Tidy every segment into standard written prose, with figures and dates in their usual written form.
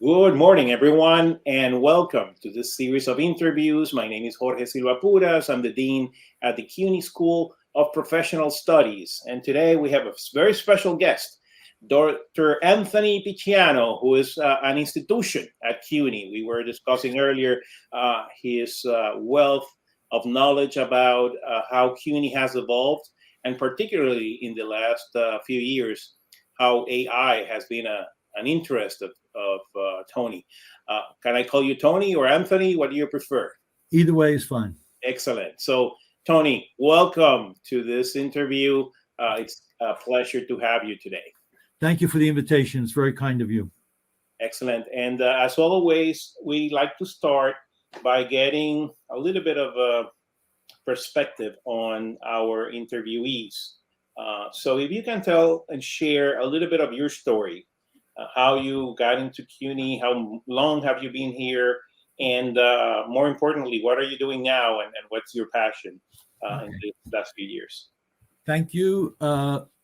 Good morning, everyone, and welcome to this series of interviews. My name is Jorge Silva Puras. I'm the Dean at the CUNY School of Professional Studies. And today we have a very special guest, Dr. Anthony Picciano, who is an institution at CUNY. We were discussing earlier his wealth of knowledge about how CUNY has evolved, and particularly in the last few years, how AI has been an interest of Tony. Can I call you Tony or Anthony? What do you prefer? Either way is fine. Excellent. So, Tony, welcome to this interview. It's a pleasure to have you today. Thank you for the invitation. It's very kind of you. Excellent. And as always, we like to start by getting a little bit of a perspective on our interviewees. So if you can tell and share a little bit of your story, how you got into CUNY, how long have you been here, and more importantly, what are you doing now, and what's your passion in the last few years? Thank you.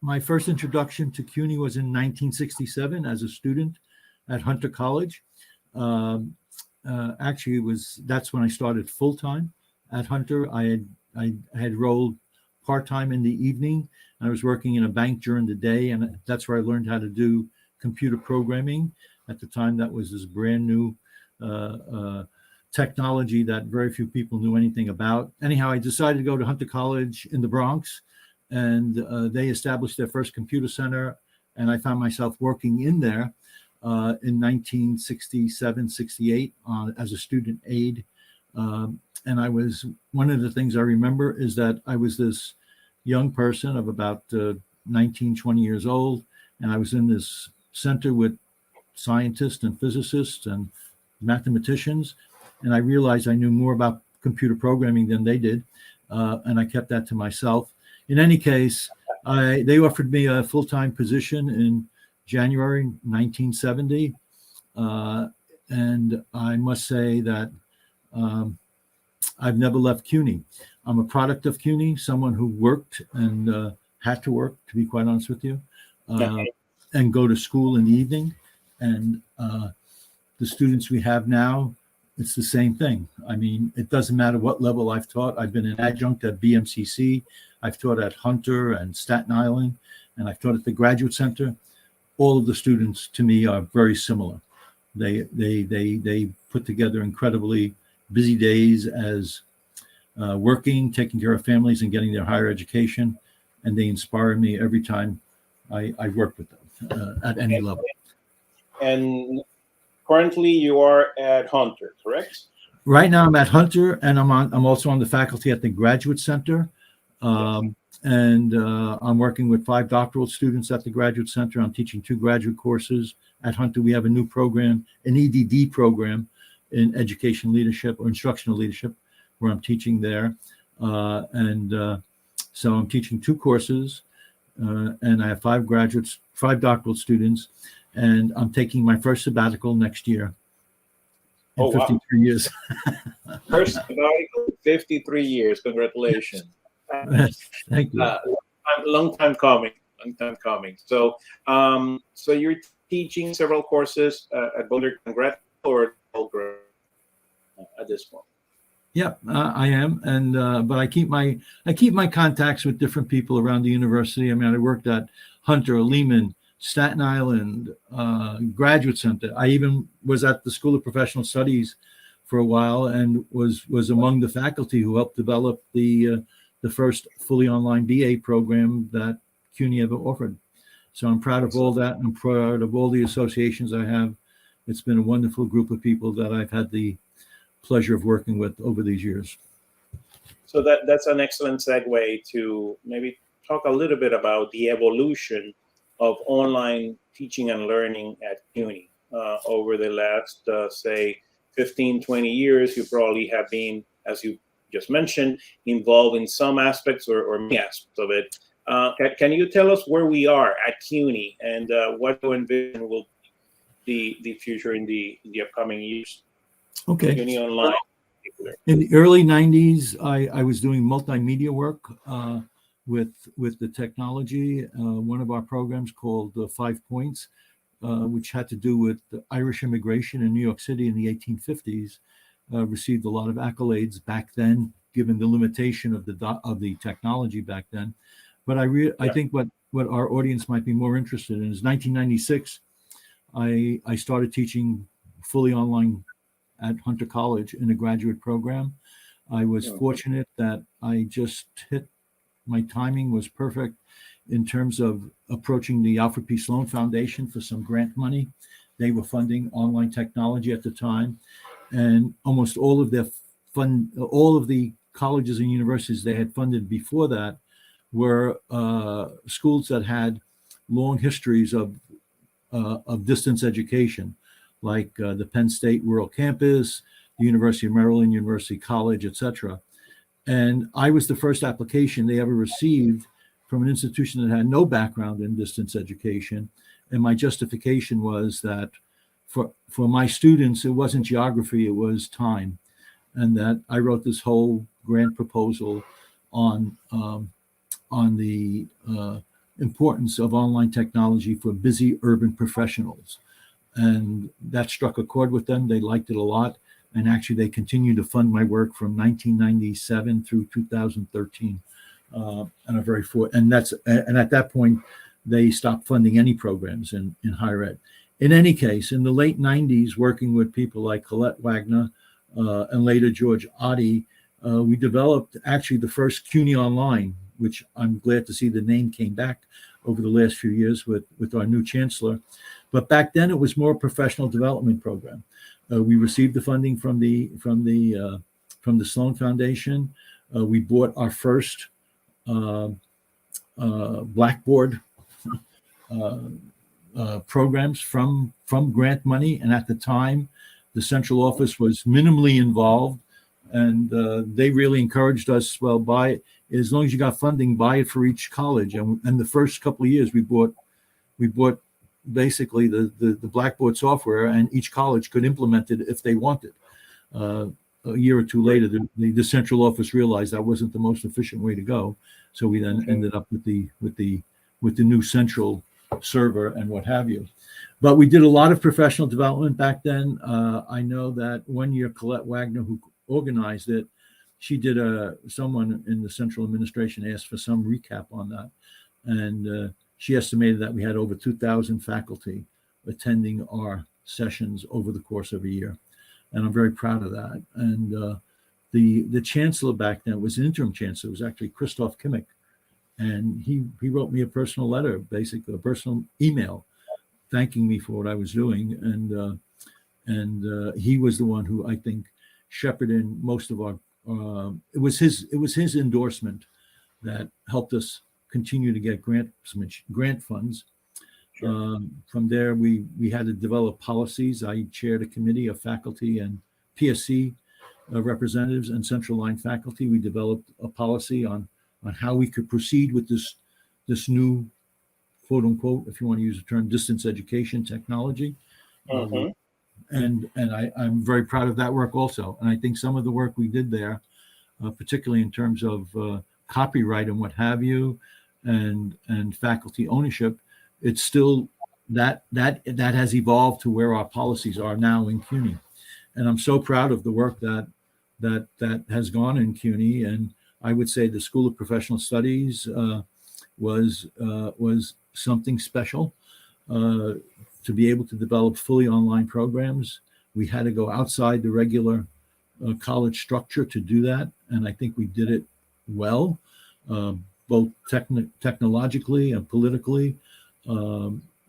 My first introduction to CUNY was in 1967 as a student at Hunter College. Actually, that's when I started full time at Hunter. I had rolled part time in the evening. I was working in a bank during the day, and that's where I learned how to do computer programming. At the time, that was this brand new technology that very few people knew anything about. Anyhow, I decided to go to Hunter College in the Bronx, and they established their first computer center, and I found myself working in there in 1967, 68 as a student aide. And I was, one of the things I remember is that I was this young person of about 19, 20 years old, and I was in this center with scientists and physicists and mathematicians, and I realized I knew more about computer programming than they did, and I kept that to myself. In any case, they offered me a full-time position in January 1970, and I must say that I've never left CUNY. I'm a product of CUNY, someone who worked and had to work, to be quite honest with you, and go to school in the evening. And the students we have now, it's the same thing. I mean, it doesn't matter what level I've taught. I've been an adjunct at BMCC. I've taught at Hunter and Staten Island, and I've taught at the Graduate Center. All of the students, to me, are very similar. They put together incredibly busy days as working, taking care of families, and getting their higher education, and they inspire me every time I work with them at any level. And currently, you are at Hunter, correct? Right now, I'm at Hunter, and I'm also on the faculty at the Graduate Center, and I'm working with 5 doctoral students at the Graduate Center. I'm teaching 2 graduate courses at Hunter. We have a new program, an EDD program in education leadership or instructional leadership, where I'm teaching there, so I'm teaching 2 courses, and I have 5 doctoral students, and I'm taking my first sabbatical next year. In 53 years. First sabbatical, 53 years. Congratulations. Thank you. Long time coming. So, so you're teaching several courses at Boulder Grad or Boulder at this point. Yeah, I am, and but I keep my contacts with different people around the university. I mean, I worked at Hunter, Lehman, Staten Island, Graduate Center. I even was at the School of Professional Studies for a while, and was among the faculty who helped develop the first fully online BA program that CUNY ever offered. So I'm proud of all that. I'm proud of all the associations I have. It's been a wonderful group of people that I've had the pleasure of working with over these years. So that's an excellent segue to maybe talk a little bit about the evolution of online teaching and learning at CUNY. Over the last, say, 15, 20 years, you probably have been, as you just mentioned, involved in some aspects or many aspects of it. Can you tell us where we are at CUNY and what you envision will be the future in the upcoming years? Okay. CUNY Online. In the early 90s, I was doing multimedia work with the technology. One of our programs called 5 Points which had to do with the Irish immigration in New York City in the 1850s, received a lot of accolades back then, given the limitation of the technology back then. But I think what our audience might be more interested in is 1996. I started teaching fully online at Hunter College in a graduate program. I was fortunate that I just hit, my timing was perfect in terms of approaching the Alfred P. Sloan Foundation for some grant money. They were funding online technology at the time, and almost all of all of the colleges and universities they had funded before that were schools that had long histories of distance education, like the Penn State Rural Campus, the University of Maryland, University College, etc. And I was the first application they ever received from an institution that had no background in distance education. And my justification was that for my students, it wasn't geography, it was time. And that I wrote this whole grant proposal on the importance of online technology for busy urban professionals. And that struck a chord with them. They liked it a lot. And actually, they continued to fund my work from 1997 through 2013. And at that point, they stopped funding any programs in higher ed. In any case, in the late 90s, working with people like Colette Wagner and later George Oddie, we developed actually the first CUNY Online, which I'm glad to see the name came back over the last few years with our new chancellor. But back then, it was more a professional development program. We received the funding from the Sloan Foundation. We bought our first Blackboard programs from grant money, and at the time, the central office was minimally involved, and they really encouraged us. Well, buy it as long as you got funding. Buy it for each college, and the first couple of years, we bought basically the Blackboard software, and each college could implement it if they wanted. A year or two later, the central office realized that wasn't the most efficient way to go, so we then ended up with the new central server and what have you. But we did a lot of professional development back then. I know that one year Colette Wagner, who organized it, she did someone in the central administration asked for some recap on that, and she estimated that we had over 2,000 faculty attending our sessions over the course of a year. And I'm very proud of that. And the chancellor back then was an interim chancellor. It was actually Christoph Kimmich. And he wrote me a personal letter, basically a personal email, thanking me for what I was doing. And he was the one who, I think, shepherded most of our, it was his endorsement that helped us continue to get grant funds. Sure. From there, we had to develop policies. I chaired a committee of faculty and PSC representatives and central line faculty. We developed a policy on how we could proceed with this new, quote unquote, if you want to use the term, distance education technology. And I'm very proud of that work also. And I think some of the work we did there, particularly in terms of copyright and what have you, and faculty ownership, it's still that has evolved to where our policies are now in CUNY. And I'm so proud of the work that has gone in CUNY. And I would say the School of Professional Studies was something special. To be able to develop fully online programs, we had to go outside the regular college structure to do that. And I think we did it well, both technologically and politically,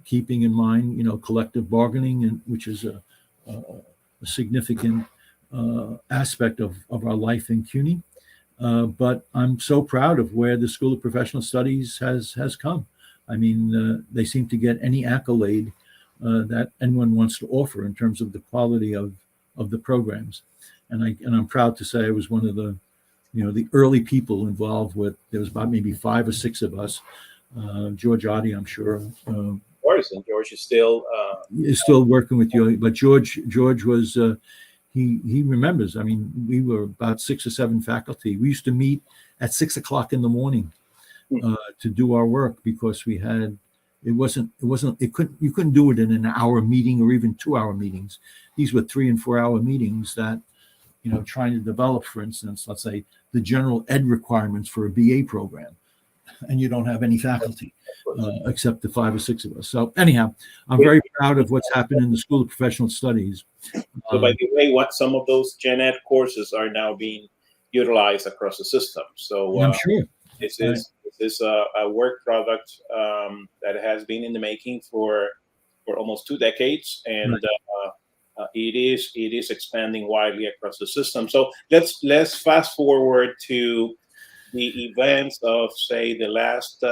keeping in mind, collective bargaining, and which is a significant aspect of our life in CUNY. But I'm so proud of where the School of Professional Studies has come. I mean, they seem to get any accolade that anyone wants to offer in terms of the quality of the programs. And I'm proud to say I was one of the early people involved with. There was about maybe 5 or 6 of us. George Oddie, I'm sure. Of course, and George is still working with you. But George was he remembers. I mean, we were about 6 or 7 faculty. We used to meet at 6 o'clock in the morning to do our work because we had You couldn't do it in an hour meeting or even 2 hour meetings. These were 3 and 4 hour meetings that, trying to develop, for instance, let's say the general ed requirements for a BA program, and you don't have any faculty except the 5 or 6 of us. So anyhow, I'm very proud of what's happened in the School of Professional Studies. So by the way, what some of those gen ed courses are now being utilized across the system. So I'm sure. This is a work product that has been in the making for almost 2 decades, and right. It is expanding widely across the system. So let's fast forward to the events of, say, the last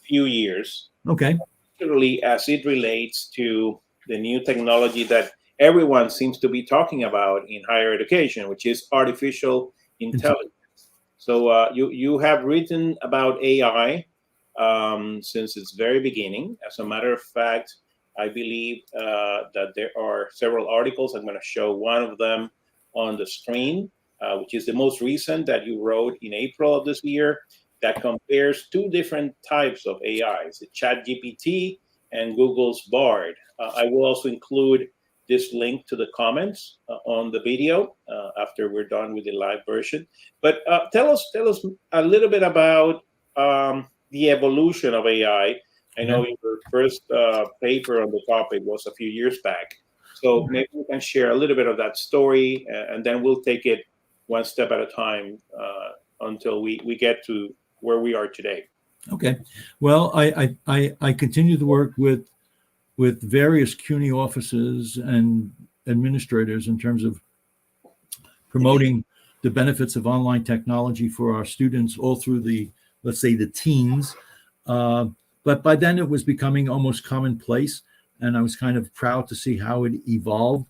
few years. Okay. Particularly as it relates to the new technology that everyone seems to be talking about in higher education, which is artificial intelligence. So you have written about AI since its very beginning. As a matter of fact, I believe that there are several articles. I'm going to show one of them on the screen, which is the most recent that you wrote in April of this year, that compares 2 different types of AIs, the ChatGPT and Google's Bard. I will also include this link to the comments on the video after we're done with the live version. But tell us a little bit about the evolution of AI. I know your first paper on the topic was a few years back. So maybe we can share a little bit of that story, and then we'll take it one step at a time until we get to where we are today. Okay. Well, I continue to work with various CUNY offices and administrators in terms of promoting the benefits of online technology for our students all through the, let's say, the teens. But by then it was becoming almost commonplace, and I was kind of proud to see how it evolved.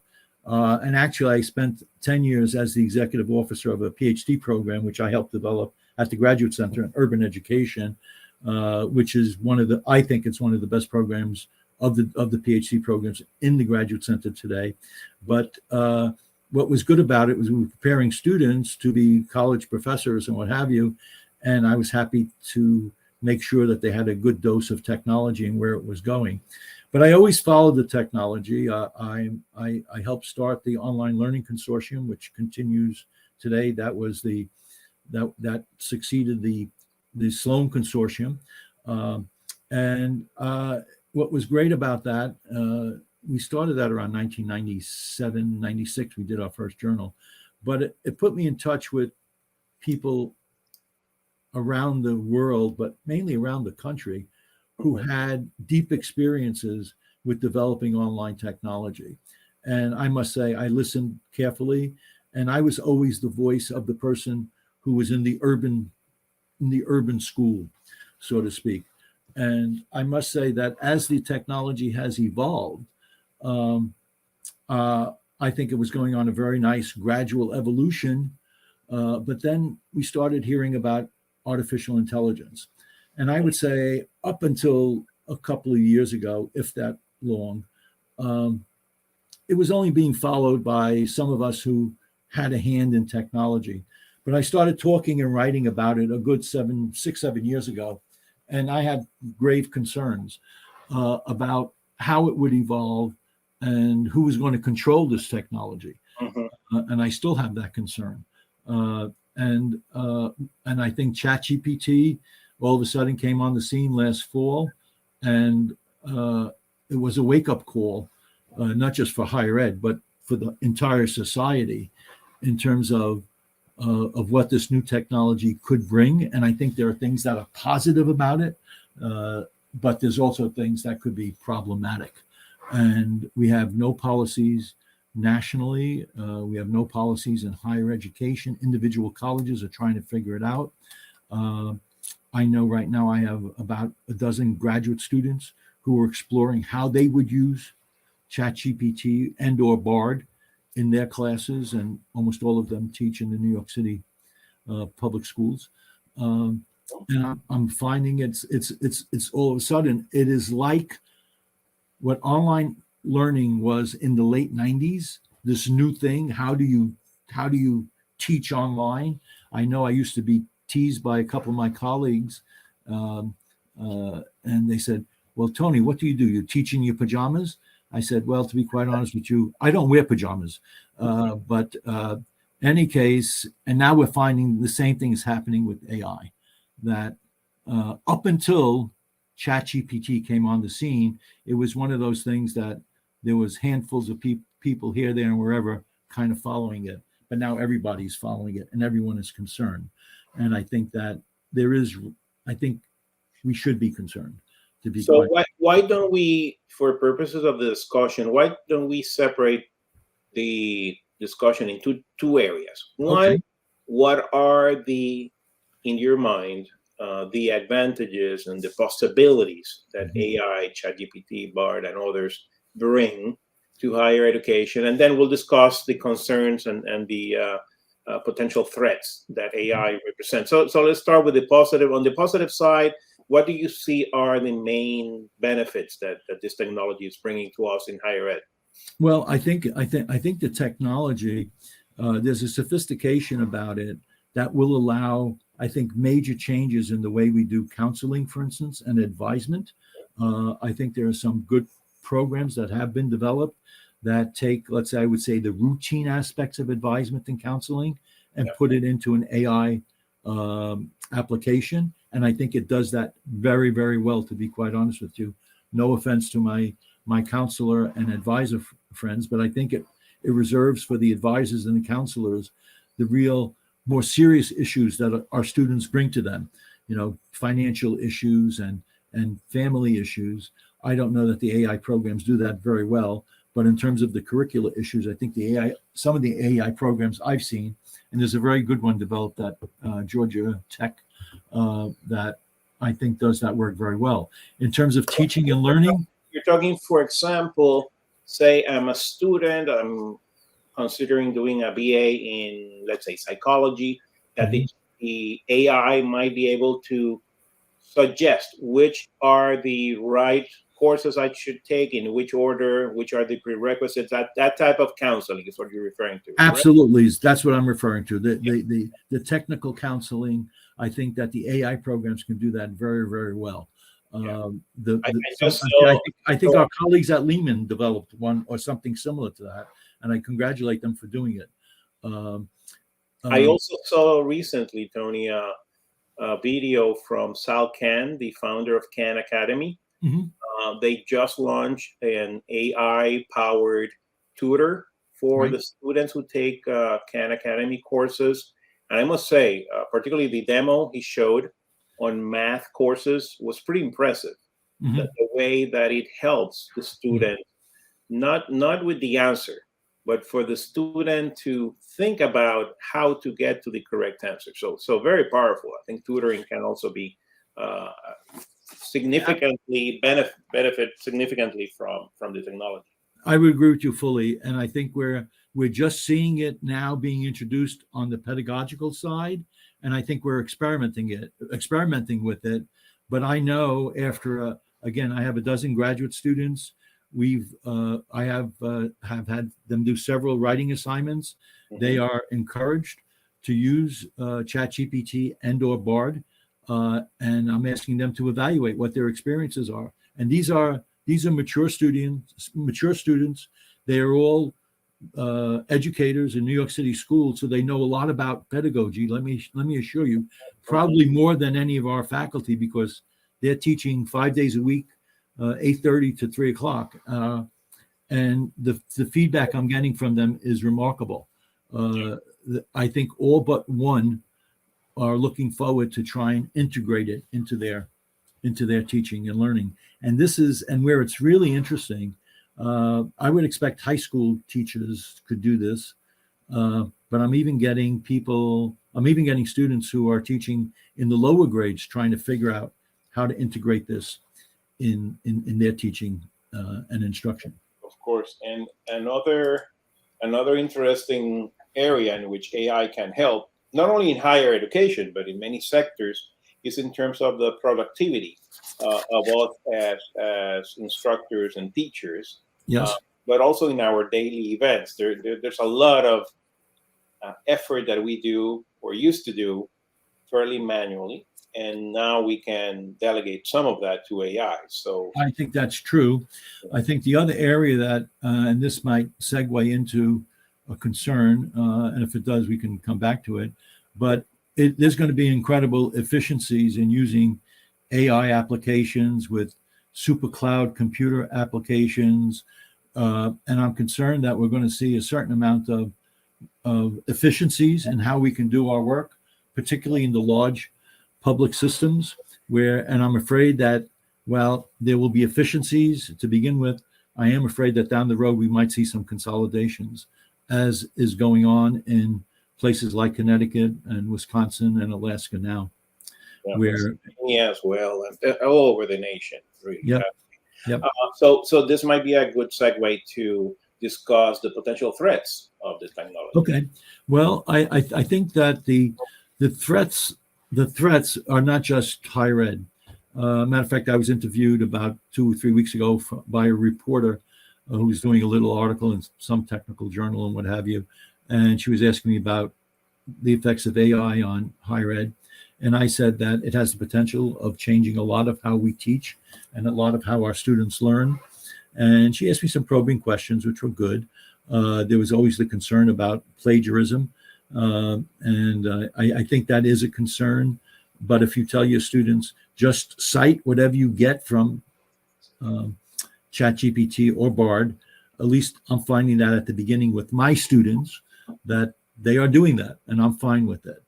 And actually, I spent 10 years as the executive officer of a PhD program, which I helped develop at the Graduate Center in Urban Education, which is I think it's one of the best programs of the PhD programs in the Graduate Center today. But what was good about it was we were preparing students to be college professors and what have you, and I was happy to make sure that they had a good dose of technology and where it was going. But I always followed the technology. I helped start the Online Learning Consortium, which continues today. That was that succeeded the Sloan Consortium. And what was great about that, we started that around 1997, 96. We did our first journal. But it put me in touch with people around the world, but mainly around the country, who had deep experiences with developing online technology. And I must say, I listened carefully, and I was always the voice of the person who was in the urban school, so to speak. And I must say that as the technology has evolved, I think it was going on a very nice gradual evolution. But then we started hearing about artificial intelligence. And I would say up until a couple of years ago, if that long, it was only being followed by some of us who had a hand in technology. But I started talking and writing about it a good 7 years ago. And I had grave concerns about how it would evolve and who was going to control this technology. And I still have that concern. And I think ChatGPT all of a sudden came on the scene last fall, and it was a wake-up call, not just for higher ed, but for the entire society in terms of what this new technology could bring. And I think there are things that are positive about it, but there's also things that could be problematic. And we have no policies nationally. We have no policies in higher education. Individual colleges are trying to figure it out. I know right now I have about a dozen graduate students who are exploring how they would use ChatGPT and or Bard in their classes, and almost all of them teach in the New York City public schools. And I'm finding it's all of a sudden, it is like what online learning was in the late 90s, this new thing. How do you teach online? I know I used to be teased by a couple of my colleagues, and they said, well, Tony, what do? You teach in your pajamas? I said, well, to be quite honest with you, I don't wear pajamas. But any case, and now we're finding the same thing is happening with AI, that up until ChatGPT came on the scene, it was one of those things that there was handfuls of people here, there, and wherever kind of following it. But now everybody's following it and everyone is concerned. And I think that I think we should be concerned, to be So quite. why don't we, for purposes of the discussion, why don't we separate the discussion into two areas? One, Okay. what are in your mind, the advantages and the possibilities that AI, ChatGPT, BARD, and others bring to higher education? And then we'll discuss the concerns and the potential threats that AI represents. So let's start with the positive. On the positive side, what do you see are the main benefits that this technology is bringing to us in higher ed? Well, I think the technology, there's a sophistication about it that will allow, I think, major changes in the way we do counseling, for instance, and advisement. I think there are some good programs that have been developed that take, let's say, I would say, the routine aspects of advisement and counseling and put it into an AI application. And I think it does that very, very well, to be quite honest with you. No offense to my counselor and advisor friends, but I think it reserves for the advisors and the counselors the real more serious issues that our students bring to them, financial issues and family issues. I don't know that the AI programs do that very well, but in terms of the curricula issues, I think some of the AI programs I've seen, and there's a very good one developed at Georgia Tech that I think does that work very well. In terms of teaching and learning, you're talking, for example, say I'm a student, I'm considering doing a BA in, let's say, psychology, that the AI might be able to suggest which are the right courses I should take, in which order, which are the prerequisites. That type of counseling is what you're referring to. Absolutely, correct? That's what I'm referring to. The technical counseling. I think that the AI programs can do that very, very well. I think our colleagues at Lehman developed one or something similar to that, and I congratulate them for doing it. I also saw recently, Tony, a video from Sal Khan, the founder of Khan Academy. They just launched an AI-powered tutor for the students who take Khan Academy courses. And I must say, particularly the demo he showed on math courses was pretty impressive. The way that it helps the student, not with the answer, but for the student to think about how to get to the correct answer. So very powerful. I think tutoring can also be significantly benefit significantly from the technology. I would agree with you fully, and I think we're just seeing it now being introduced on the pedagogical side, and I think we're experimenting with it. But I know after again, I have a dozen graduate students. I have had them do several writing assignments. They are encouraged to use ChatGPT and/or BARD, and I'm asking them to evaluate what their experiences are. And these are mature students. They are all educators in New York City schools, so they know a lot about pedagogy. Let me assure you, probably more than any of our faculty, because they're teaching 5 days a week, 8:30 to 3 o'clock, and the feedback I'm getting from them is remarkable. I think all but one are looking forward to try and integrate it into their teaching and learning. And where it's really interesting, I would expect high school teachers could do this, but I'm even getting students who are teaching in the lower grades trying to figure out how to integrate this in their teaching and instruction. Of course, and another interesting area in which AI can help, not only in higher education, but in many sectors, is in terms of the productivity of us as instructors and teachers. Yes. But also in our daily events. There's a lot of effort that we do or used to do fairly manually. and now we can delegate some of that to AI. So I think that's true. I think the other area that, and this might segue into a concern, and if it does, we can come back to it, but there's going to be incredible efficiencies in using AI applications with super cloud computer applications. And I'm concerned that we're going to see a certain amount of efficiencies in how we can do our work, particularly in the large public systems and I'm afraid that while there will be efficiencies to begin with, I am afraid that down the road we might see some consolidations, as is going on in places like Connecticut and Wisconsin and Alaska now, where as well, and all over the nation, really. Yep. Yep. So this might be a good segue to discuss the potential threats of this technology. Okay. Well, I think that the threats are not just higher ed. Matter of fact, I was interviewed about 2 or 3 weeks ago by a reporter who was doing a little article in some technical journal and what have you, and she was asking me about the effects of AI on higher ed. And I said that it has the potential of changing a lot of how we teach and a lot of how our students learn. And she asked me some probing questions, which were good. There was always the concern about plagiarism. And I think that is a concern. But if you tell your students, just cite whatever you get from ChatGPT or Bard, at least I'm finding that at the beginning with my students, that they are doing that, and I'm fine with it.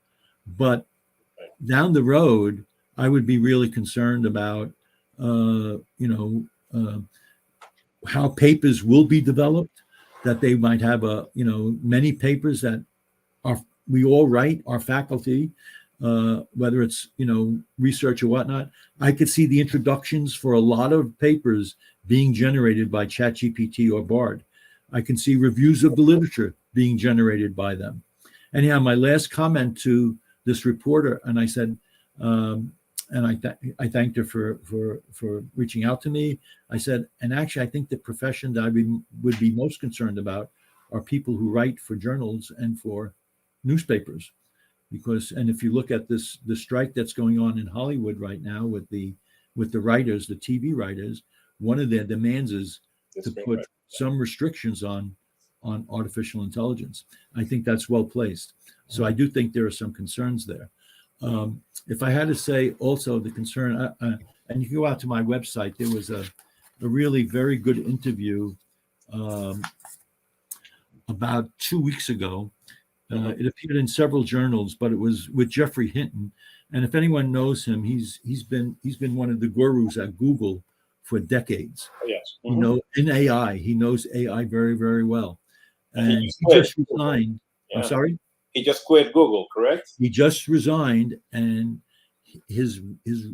But down the road, I would be really concerned about, how papers will be developed, that they might have many papers that we all write, our faculty, whether it's, research or whatnot. I could see the introductions for a lot of papers being generated by ChatGPT or Bard. I can see reviews of the literature being generated by them. Anyhow, my last comment to this reporter, and I said, and I thanked her for reaching out to me. I said, and actually, I think the profession that I would be most concerned about are people who write for journals and for newspapers, and if you look at the strike that's going on in Hollywood right now with the writers, the TV writers, one of their demands is to put some restrictions on artificial intelligence. I think that's well placed. So I do think there are some concerns there. If I had to say also the concern, and you can go out to my website, there was a really very good interview about 2 weeks ago. It appeared in several journals, but it was with Jeffrey Hinton. And if anyone knows him, he's been one of the gurus at Google for decades. Yes. Mm-hmm. In AI, he knows AI very, very well. And he just resigned. Yeah. I'm sorry? He just quit Google, correct? He just resigned, and his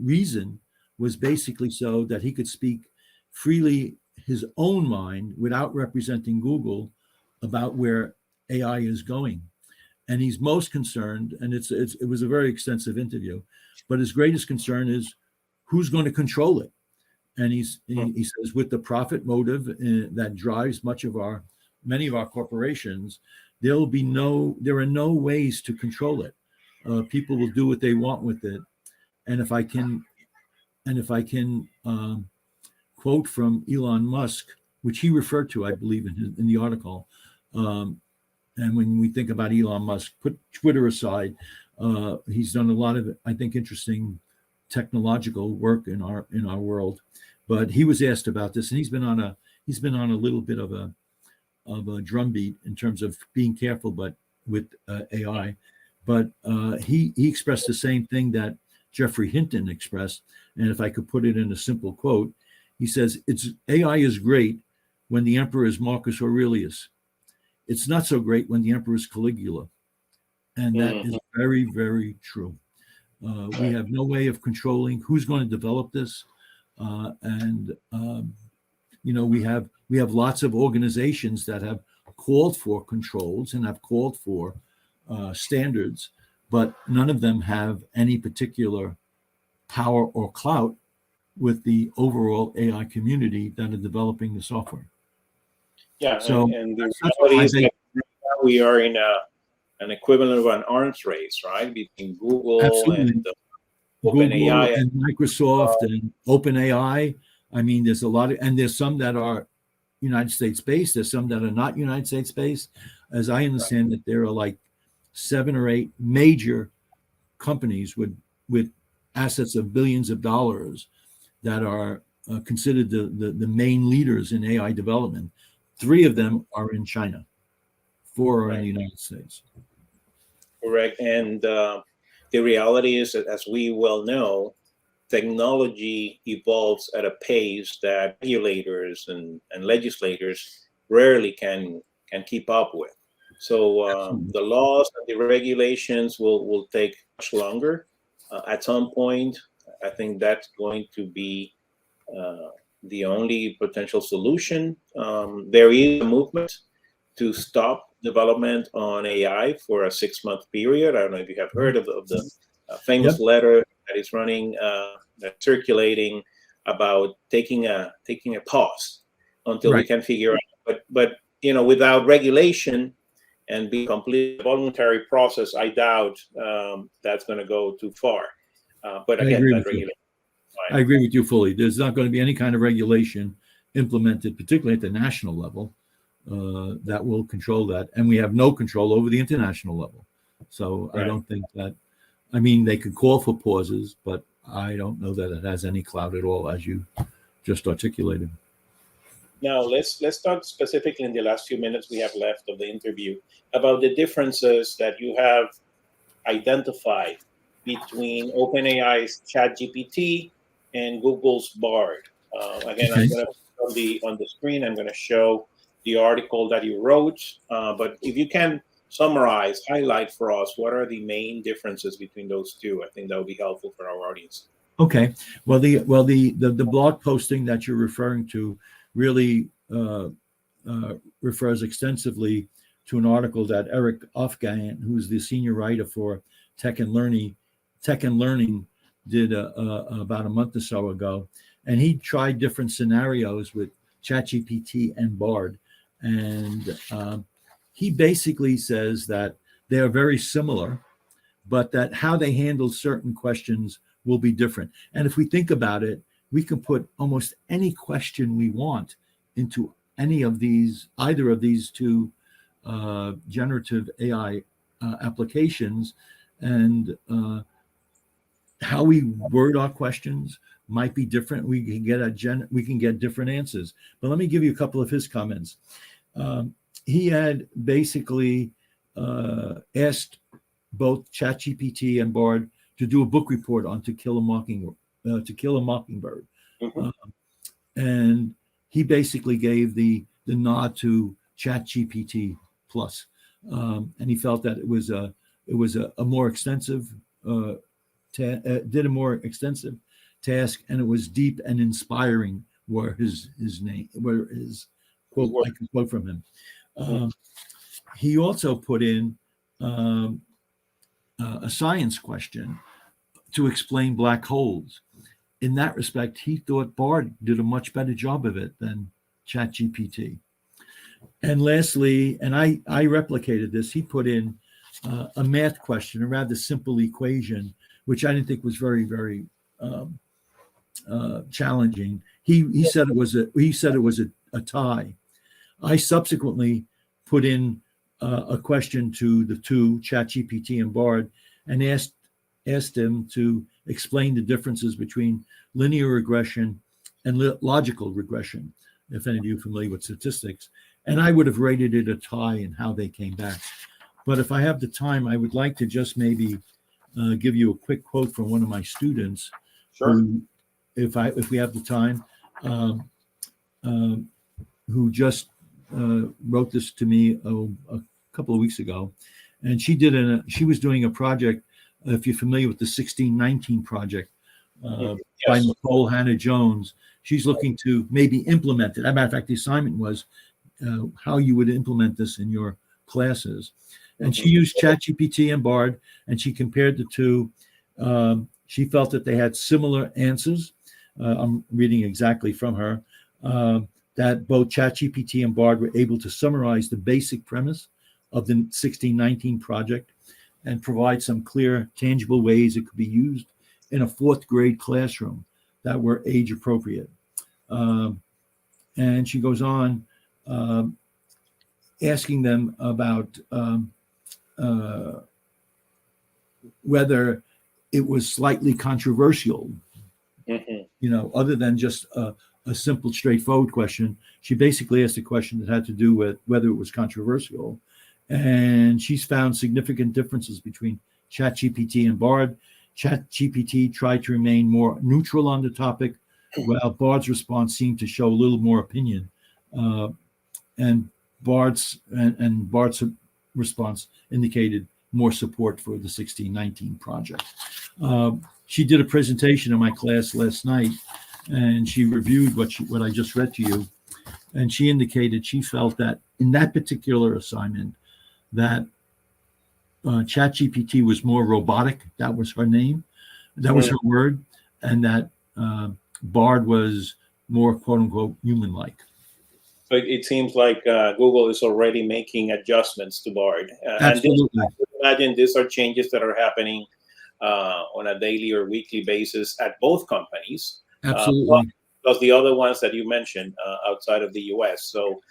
reason was basically so that he could speak freely his own mind without representing Google about where AI is going. And he's most concerned, and it was a very extensive interview, but his greatest concern is who's going to control it. And he says, with the profit motive that drives many of our corporations, there are no ways to control it. People will do what they want with it. And if I can quote from Elon Musk, which he referred to, I believe, in the article. And when we think about Elon Musk, put Twitter aside, he's done a lot of, I think, interesting technological work in our world. But he was asked about this, and he's been on a little bit of a drumbeat in terms of being careful, but with AI. But he expressed the same thing that Jeffrey Hinton expressed, and if I could put it in a simple quote, he says, AI is great when the emperor is Marcus Aurelius. It's not so great when the emperor is Caligula. And that is very, very true. We have no way of controlling who's going to develop this. We have lots of organizations that have called for controls and have called for standards, but none of them have any particular power or clout with the overall AI community that are developing the software. Yeah, so and the reality is that we are in an equivalent of an arms race, right, between Google absolutely. Google OpenAI. and Microsoft and OpenAI. I mean, there's a lot of, and there's some that are United States based. There's some that are not United States based. As I understand it, there are like 7 or 8 major companies with assets of billions of dollars that are considered the main leaders in AI development. 3 of them are in China. 4 are in the United States. Correct. And the reality is that, as we well know, technology evolves at a pace that regulators and legislators rarely can keep up with. So the laws and the regulations will take much longer. At some point, I think that's going to be the only potential solution. There is a movement to stop development on AI for a 6-month period. I don't know if you have heard of the famous letter that is running, that's circulating about taking a pause until we can figure out. But without regulation and be completely voluntary process, I doubt that's going to go too far. But again, that regulation. I agree with you fully. There's not going to be any kind of regulation implemented, particularly at the national level, that will control that. And we have no control over the international level. So I don't think that, I mean, they could call for pauses, but I don't know that it has any clout at all, as you just articulated. Now, let's talk specifically in the last few minutes we have left of the interview about the differences that you have identified between OpenAI's ChatGPT and Google's Bard. Again, I'm going to put on the screen, I'm going to show the article that you wrote. But if you can summarize, highlight for us, what are the main differences between those two? I think that would be helpful for our audience. Okay. Well, the blog posting that you're referring to really refers extensively to an article that Eric Ofgan, who's the senior writer for Tech and Learning, did about a month or so ago, and he tried different scenarios with ChatGPT and Bard, and he basically says that they are very similar, but that how they handle certain questions will be different. And if we think about it, we can put almost any question we want into either of these 2 generative AI applications, and how we word our questions might be different. We can get different answers. But let me give you a couple of his comments. He had basically asked both ChatGPT and Bard to do a book report on To Kill a Mockingbird. Mm-hmm. And he basically gave the nod to ChatGPT plus, and he felt that it was a more extensive did a more extensive task, and it was deep and inspiring. Were his quote, I can quote from him. He also put in a science question to explain black holes. In that respect, he thought Bard did a much better job of it than ChatGPT. And lastly, and I replicated this, he put in a math question, a rather simple equation, which I didn't think was very, very challenging. He said it was a tie. I subsequently put in a question to the 2, ChatGPT and Bard, and asked him to explain the differences between linear regression and logical regression, if any of you are familiar with statistics. And I would have rated it a tie in how they came back. But if I have the time, I would like to just maybe give you a quick quote from one of my students. Sure. Who, if we have the time, who just wrote this to me a couple of weeks ago, and she was doing a project. If you're familiar with the 1619 project by Nicole Hannah-Jones, she's looking to maybe implement it. As a matter of fact, the assignment was how you would implement this in your classes. And she used ChatGPT and Bard, and she compared the 2. She felt that they had similar answers. I'm reading exactly from her, that both ChatGPT and Bard were able to summarize the basic premise of the 1619 project and provide some clear, tangible ways it could be used in a fourth grade classroom that were age appropriate. And she goes on asking them about whether it was slightly controversial, other than just a simple, straightforward question. She basically asked a question that had to do with whether it was controversial. And she's found significant differences between ChatGPT and Bard. ChatGPT tried to remain more neutral on the topic, while Bard's response seemed to show a little more opinion. And Bard's response indicated more support for the 1619 project. She did a presentation in my class last night, and she reviewed what I just read to you. And she indicated she felt that in that particular assignment, that ChatGPT was more robotic. That was her name. That was her word. And that Bard was more, quote unquote, human-like. So it seems like Google is already making adjustments to Bard. Absolutely. And I would imagine these are changes that are happening on a daily or weekly basis at both companies. Absolutely. Plus the other ones that you mentioned outside of the US. So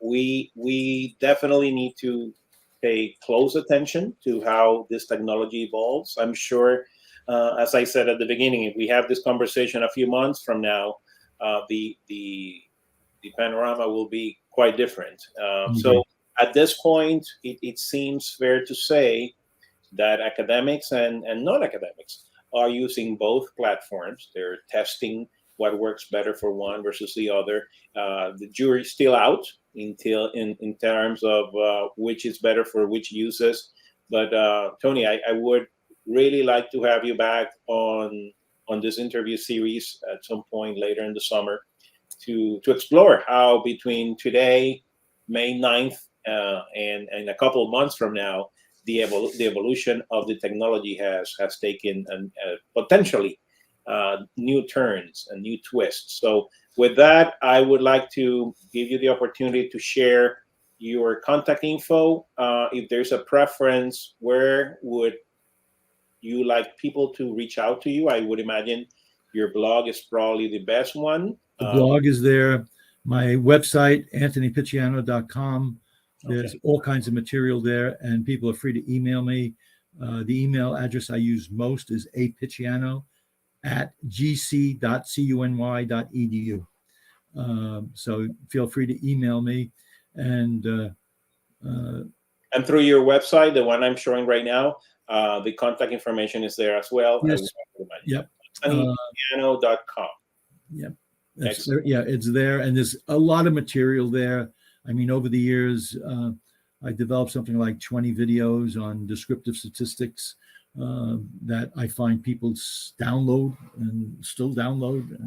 we definitely need to pay close attention to how this technology evolves. I'm sure, as I said at the beginning, if we have this conversation a few months from now, the panorama will be quite different. So at this point, it seems fair to say that academics and non-academics are using both platforms. They're testing what works better for one versus the other. The jury's still out in terms of which is better for which uses. But Tony, I would really like to have you back on this interview series at some point later in the summer to explore how between today, May 9th, and a couple of months from now, the evolution of the technology has taken potentially new turns and new twists. So with that, I would like to give you the opportunity to share your contact info. If there's a preference, where would you like people to reach out to you? I would imagine your blog is probably the best one. The blog is there. My website, anthonypicciano.com. There's all kinds of material there, and people are free to email me. The email address I use most is apicciano@gc.cuny.edu. So feel free to email me. And through your website, the one I'm showing right now, the contact information is there as well. Yes. Yep. Anthonypicciano.com. Yep. It's there, and there's a lot of material there. I mean, over the years, I developed something like 20 videos on descriptive statistics that I find people download and still download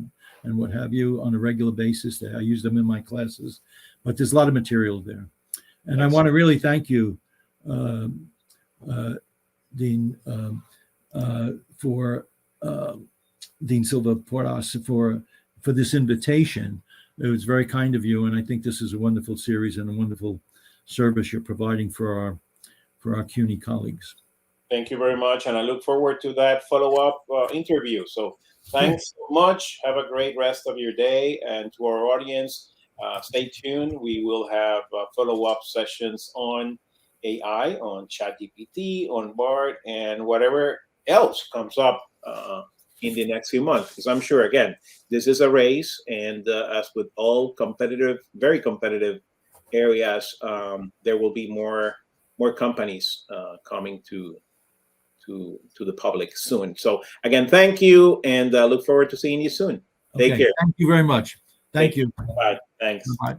and what have you on a regular basis. I use them in my classes, but there's a lot of material there. And I want to really thank you, Dean, for Dean Silva Puras for this invitation. It was very kind of you, and I think this is a wonderful series and a wonderful service you're providing for our CUNY colleagues. Thank you very much, and I look forward to that follow-up interview. So thanks so much. Have a great rest of your day, and to our audience, stay tuned. We will have follow-up sessions on AI, on ChatGPT, on Bard, and whatever else comes up in the next few months, because I'm sure, again, this is a race, and as with all very competitive areas, there will be more companies coming to the public soon. So again, thank you, and look forward to seeing you soon. Take care. Thank you very much. Thank you. Bye. Thanks. Bye.